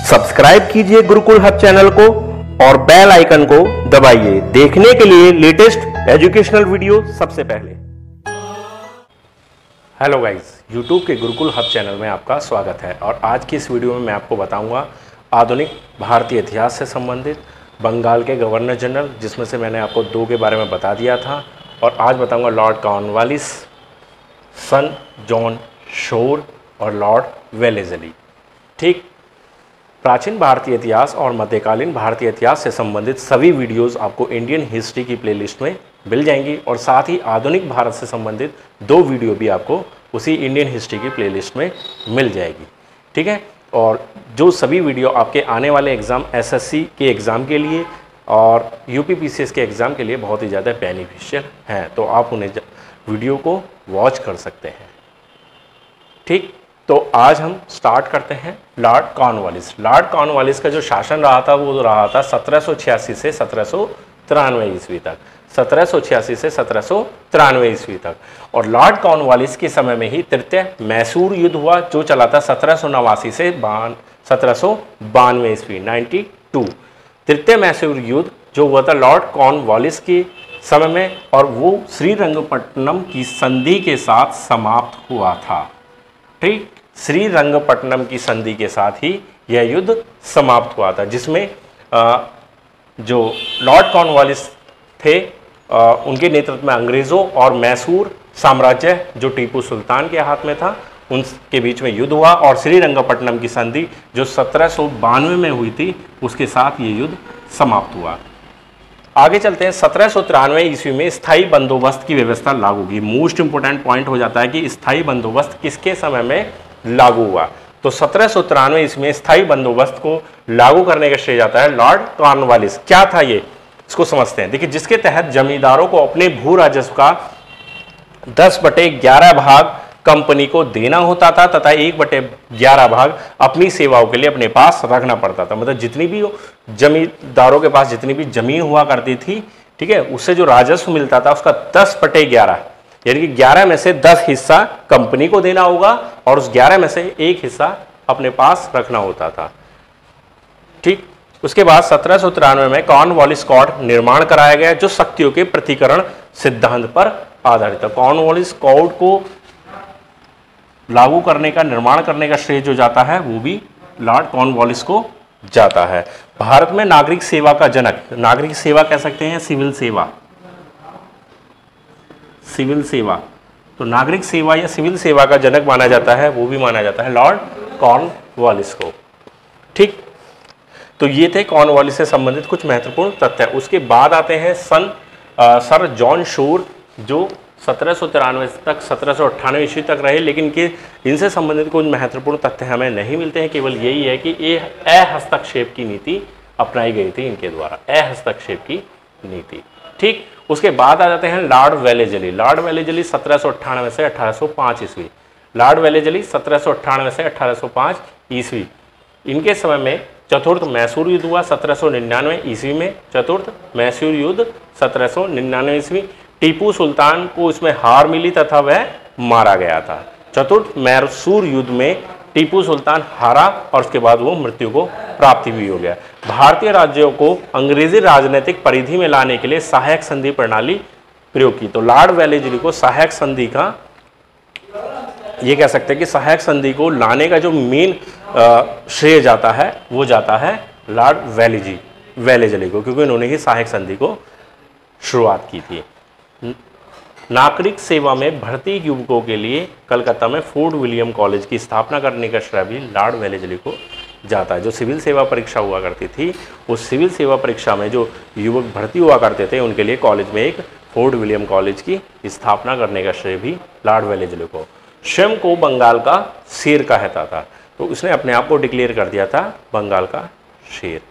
Subscribe कीजिए Gurukul hub channel को और बेल आइकन को दबाइए देखने के लिए लेटेस्ट एजुकेशनल वीडियो सबसे पहले। हेलो गाइस, यूट्यूब के गुरुकुल हब चैनल में आपका स्वागत है और आज की इस वीडियो में मैं आपको बताऊंगा आधुनिक भारतीय इतिहास से संबंधित बंगाल के गवर्नर जनरल, जिसमें से मैंने आपको दो के बारे में बता दिया था, और आज बताऊंगा लॉर्ड कॉर्नवालिस, सन जॉन शोर और लॉर्ड वेलेज़ली। ठीक, प्राचीन भारतीय इतिहास और मध्यकालीन भारतीय इतिहास से संबंधित सभी वीडियोस आपको इंडियन हिस्ट्री की प्लेलिस्ट में मिल जाएंगी और साथ ही आधुनिक भारत से संबंधित दो वीडियो भी आपको उसी इंडियन हिस्ट्री की प्लेलिस्ट में मिल जाएगी। ठीक है, और जो सभी वीडियो आपके आने वाले एग्ज़ाम एसएससी के एग्ज़ाम के लिए और यूपीपीसीएस के एग्ज़ाम के लिए बहुत ही ज़्यादा बेनिफिशियल हैं, तो आप उन्हें वीडियो को वॉच कर सकते हैं। ठीक, तो आज हम स्टार्ट करते हैं लॉर्ड कॉर्नवालिस। लॉर्ड कॉर्नवालिस का जो शासन रहा था वो रहा था 1786 से 1793 ईस्वी तक, 1786 से 1793 ईस्वी तक। और लॉर्ड कॉर्नवालिस के समय में ही तृतीय मैसूर युद्ध हुआ, जो चला था 1789 से 1792 ईस्वी 92। तृतीय मैसूर युद्ध जो हुआ था लॉर्ड कॉर्नवालिस के समय में, और वो श्रीरंगपट्टनम की संधि के साथ समाप्त हुआ था। ठीक, श्रीरंगपट्टनम की संधि के साथ ही यह युद्ध समाप्त हुआ था, जिसमें जो लॉर्ड कॉर्नवालिस थे उनके नेतृत्व में अंग्रेज़ों और मैसूर साम्राज्य जो टीपू सुल्तान के हाथ में था उनके बीच में युद्ध हुआ, और श्रीरंगपट्टनम की संधि जो 1792 में हुई थी उसके साथ ये युद्ध समाप्त हुआ। आगे चलते हैं। 1793 ईस्वी में स्थायी बंदोबस्त की व्यवस्था लागू की। मोस्ट इंपोर्टेंट पॉइंट हो जाता है कि स्थायी बंदोबस्त किसके समय में लागू हुआ। तो 1793 ईस्वी में स्थायी बंदोबस्त को लागू करने का श्रेय जाता है लॉर्ड कॉर्नवालिस। क्या था ये, इसको समझते हैं। देखिए, जिसके तहत जमींदारों को अपने भू राजस्व का 10/11 भाग कंपनी को देना होता था तथा 1/11 भाग अपनी सेवाओं के लिए अपने पास रखना पड़ता था। मतलब जितनी भी जमींदारों के पास जितनी भी जमीन हुआ करती थी, ठीक है, उससे जो राजस्व मिलता था उसका 10/11 यानी कि 11 में से 10 हिस्सा कंपनी को देना होगा और उस 11 में से 1 हिस्सा अपने पास रखना होता था। ठीक, उसके बाद 1793 में कॉर्नवालिस कोड निर्माण कराया गया जो शक्तियों के प्रतिकरण सिद्धांत पर आधारित था। कॉर्नवालिस कोड को लागू करने का, निर्माण करने का श्रेय जो जाता है वो भी लॉर्ड कॉर्नवालिस को जाता है। भारत में नागरिक सेवा का जनक, नागरिक सेवा कह सकते हैं, सिविल सेवा, सिविल सेवा, तो नागरिक सेवा या सिविल सेवा का जनक माना जाता है, वो भी माना जाता है लॉर्ड कॉर्नवालिस को। ठीक, तो ये थे कॉर्नवालिस से संबंधित कुछ महत्वपूर्ण तथ्य। उसके बाद आते हैं सर जॉन शोर, जो 1793 तक 1798 ईस्वी तक रहे, लेकिन कि इनसे संबंधित कुछ महत्वपूर्ण तथ्य हमें नहीं मिलते हैं। केवल यही है कि ये अहस्तक्षेप की नीति अपनाई गई थी इनके द्वारा, अहस्तक्षेप की नीति। ठीक, उसके बाद आ जाते हैं लॉर्ड वेलेज़ली। लॉर्ड वेलेज़ली 1798 से 1805 ईस्वी, लॉर्ड वेलेज़ली 1798 से 1805 ईस्वी। इनके समय में चतुर्थ मैसूर युद्ध हुआ 1799 ईस्वी में, चतुर्थ मैसूर युद्ध 1799 ईस्वी। टीपू सुल्तान को इसमें हार मिली तथा वह मारा गया था। चतुर्थ मैसूर युद्ध में टीपू सुल्तान हारा और उसके बाद वो मृत्यु को प्राप्ति भी हो गया। भारतीय राज्यों को अंग्रेजी राजनीतिक परिधि में लाने के लिए सहायक संधि प्रणाली प्रयोग की। तो लॉर्ड वेलेज़ली को सहायक संधि का, ये कह सकते हैं कि सहायक संधि को लाने का जो मेन श्रेय जाता है वो जाता है लॉर्ड वेलेज़ली को, क्योंकि उन्होंने ही सहायक संधि को शुरुआत की थी। नागरिक सेवा में भर्ती युवकों के लिए कलकत्ता में फोर्ट विलियम कॉलेज की स्थापना करने का श्रेय भी लॉर्ड वेलेज़ली को जाता है। जो सिविल सेवा परीक्षा हुआ करती थी, उस सिविल सेवा परीक्षा में जो युवक भर्ती हुआ करते थे उनके लिए कॉलेज में एक फोर्ट विलियम कॉलेज की स्थापना करने का श्रेय भी लॉर्ड वेलेज़ली को। स्वयं को बंगाल का शेर कहता था, तो उसने अपने आप को डिक्लेयर कर दिया था बंगाल का शेर।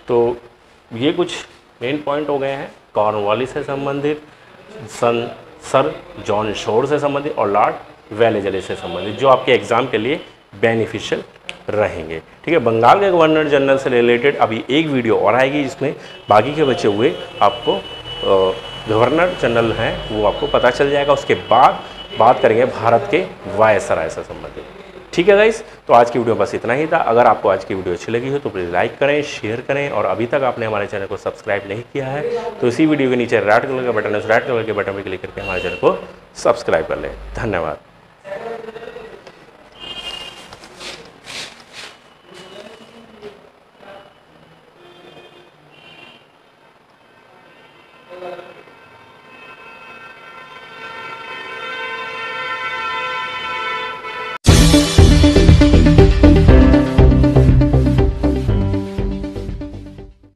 तो ये कुछ मेन पॉइंट हो गए हैं कॉर्नवालिस से संबंधित, सर जॉन शोर से संबंधित और लॉर्ड वेलेज़ली से संबंधित, जो आपके एग्जाम के लिए बेनिफिशियल रहेंगे। ठीक है, बंगाल के गवर्नर जनरल से रिलेटेड अभी एक वीडियो और आएगी, जिसमें बाकी के बचे हुए आपको गवर्नर जनरल हैं वो आपको पता चल जाएगा। उसके बाद बात करेंगे भारत के वायसराय से संबंधित। ठीक है गाइस, तो आज की वीडियो बस इतना ही था। अगर आपको आज की वीडियो अच्छी लगी हो तो प्लीज़ लाइक करें, शेयर करें, और अभी तक आपने हमारे चैनल को सब्सक्राइब नहीं किया है तो इसी वीडियो के नीचे रेड कलर का बटन है, उस रेड कलर के बटन पर क्लिक करके हमारे चैनल को सब्सक्राइब कर लें। धन्यवाद।